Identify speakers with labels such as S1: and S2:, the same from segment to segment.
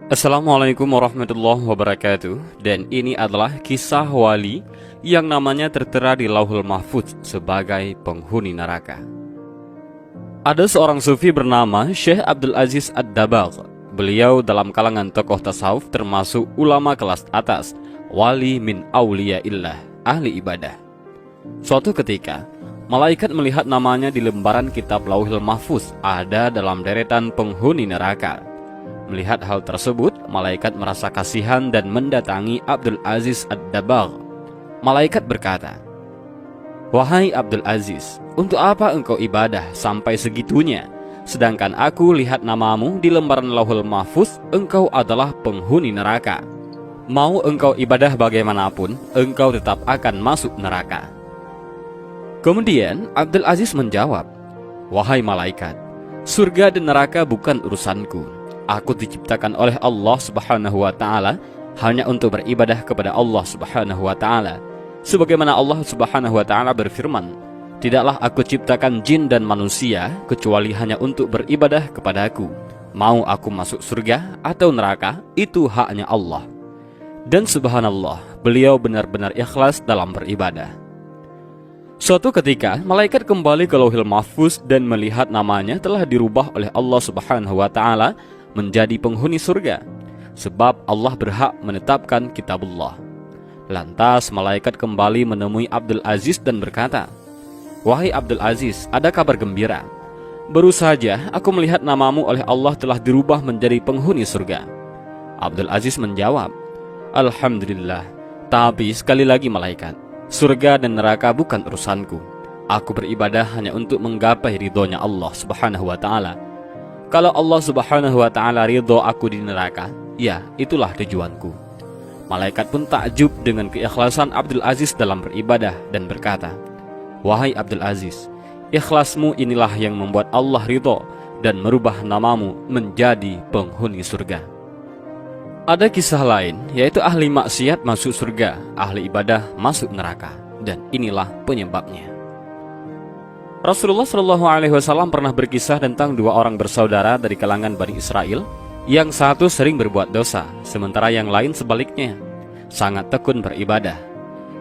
S1: Assalamualaikum warahmatullahi wabarakatuh. Dan ini adalah kisah wali yang namanya tertera di Lauhul Mahfuz sebagai penghuni neraka. Ada seorang sufi bernama Syekh Abdul Aziz Ad-Dabagh. Beliau dalam kalangan tokoh tasawuf termasuk ulama kelas atas, wali min auliyaillah, ahli ibadah. Suatu ketika, malaikat melihat namanya di lembaran kitab Lauhul Mahfuz ada dalam deretan penghuni neraka. Melihat hal tersebut, malaikat merasa kasihan dan mendatangi Abdul Aziz Ad-Dabagh. Malaikat berkata, "Wahai Abdul Aziz, untuk apa engkau ibadah sampai segitunya? Sedangkan aku lihat namamu di lembaran Lauhul Mahfuz, engkau adalah penghuni neraka. Mau engkau ibadah bagaimanapun, engkau tetap akan masuk neraka." Kemudian Abdul Aziz menjawab, "Wahai malaikat, surga dan neraka bukan urusanku. Aku diciptakan oleh Allah Subhanahu wa Ta'ala hanya untuk beribadah kepada Allah Subhanahu wa Ta'ala. Sebagaimana Allah Subhanahu wa Ta'ala berfirman, tidaklah aku ciptakan jin dan manusia kecuali hanya untuk beribadah kepadaku. Mau aku masuk surga atau neraka, itu haknya Allah." Dan subhanallah, beliau benar-benar ikhlas dalam beribadah. Suatu ketika, malaikat kembali ke Lauhul Mahfuz dan melihat namanya telah dirubah oleh Allah Subhanahu wa Ta'ala menjadi penghuni surga, sebab Allah berhak menetapkan kitabullah. Lantas malaikat kembali menemui Abdul Aziz dan berkata, "Wahai Abdul Aziz, ada kabar gembira. Baru saja aku melihat namamu oleh Allah telah dirubah menjadi penghuni surga." Abdul Aziz menjawab, "Alhamdulillah, tapi sekali lagi malaikat, surga dan neraka bukan urusanku. Aku beribadah hanya untuk menggapai ridhonya Allah Subhanahu wa Ta'ala. Kalau Allah Subhanahu wa Ta'ala ridho aku di neraka, ya itulah tujuanku." Malaikat pun takjub dengan keikhlasan Abdul Aziz dalam beribadah dan berkata, "Wahai Abdul Aziz, ikhlasmu inilah yang membuat Allah ridho dan merubah namamu menjadi penghuni surga." Ada kisah lain, yaitu ahli maksiat masuk surga, ahli ibadah masuk neraka, dan inilah penyebabnya. Rasulullah SAW pernah berkisah tentang dua orang bersaudara dari kalangan Bani Israel. Yang satu sering berbuat dosa, sementara yang lain sebaliknya, sangat tekun beribadah.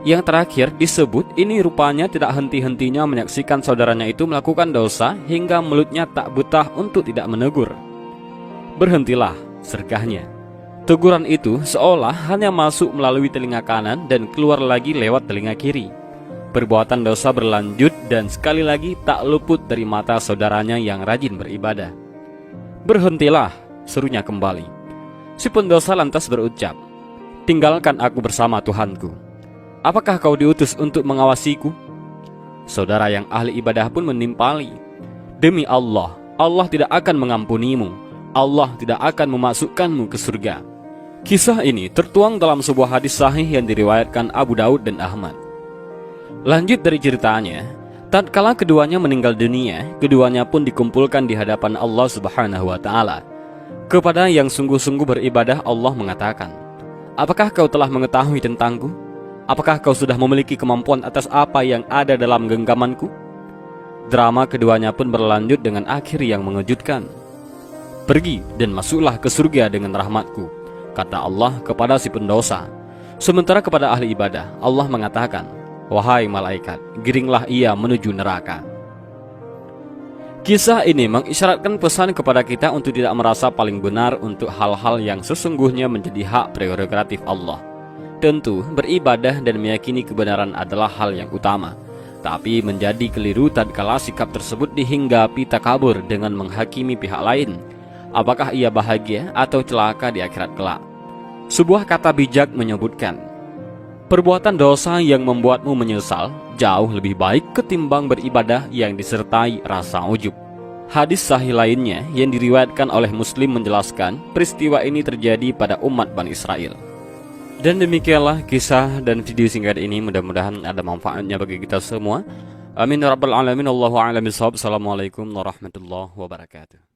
S1: Yang terakhir disebut ini rupanya tidak henti-hentinya menyaksikan saudaranya itu melakukan dosa hingga mulutnya tak betah untuk tidak menegur. "Berhentilah," sergahnya. Teguran itu seolah hanya masuk melalui telinga kanan dan keluar lagi lewat telinga kiri. Perbuatan dosa berlanjut dan sekali lagi tak luput dari mata saudaranya yang rajin beribadah. "Berhentilah," serunya kembali. Si pendosa lantas berucap, "Tinggalkan aku bersama Tuhanku. Apakah kau diutus untuk mengawasiku?" Saudara yang ahli ibadah pun menimpali, "Demi Allah, Allah tidak akan mengampunimu. Allah tidak akan memasukkanmu ke surga." Kisah ini tertuang dalam sebuah hadis sahih yang diriwayatkan Abu Daud dan Ahmad. Lanjut dari ceritanya, tatkala keduanya meninggal dunia, keduanya pun dikumpulkan di hadapan Allah Subhanahu wa Ta'ala. Kepada yang sungguh-sungguh beribadah, Allah mengatakan, "Apakah kau telah mengetahui tentangku? Apakah kau sudah memiliki kemampuan atas apa yang ada dalam genggamanku?" Drama keduanya pun berlanjut dengan akhir yang mengejutkan. "Pergi dan masuklah ke surga dengan rahmatku," kata Allah kepada si pendosa. Sementara kepada ahli ibadah, Allah mengatakan, "Wahai malaikat, giringlah ia menuju neraka." Kisah ini mengisyaratkan pesan kepada kita untuk tidak merasa paling benar untuk hal-hal yang sesungguhnya menjadi hak prerogatif Allah. Tentu, beribadah dan meyakini kebenaran adalah hal yang utama, tapi menjadi keliru tatkala sikap tersebut dihinggapi takabur dengan menghakimi pihak lain. Apakah ia bahagia atau celaka di akhirat kelak? Sebuah kata bijak menyebutkan, perbuatan dosa yang membuatmu menyesal jauh lebih baik ketimbang beribadah yang disertai rasa ujub. Hadis sahih lainnya yang diriwayatkan oleh Muslim menjelaskan peristiwa ini terjadi pada umat Bani Israel. Dan demikianlah kisah dan video singkat ini, mudah-mudahan ada manfaatnya bagi kita semua. Amin ya rabbal alamin. Allahu a'lam bishawab. Assalamualaikum warahmatullahi wabarakatuh.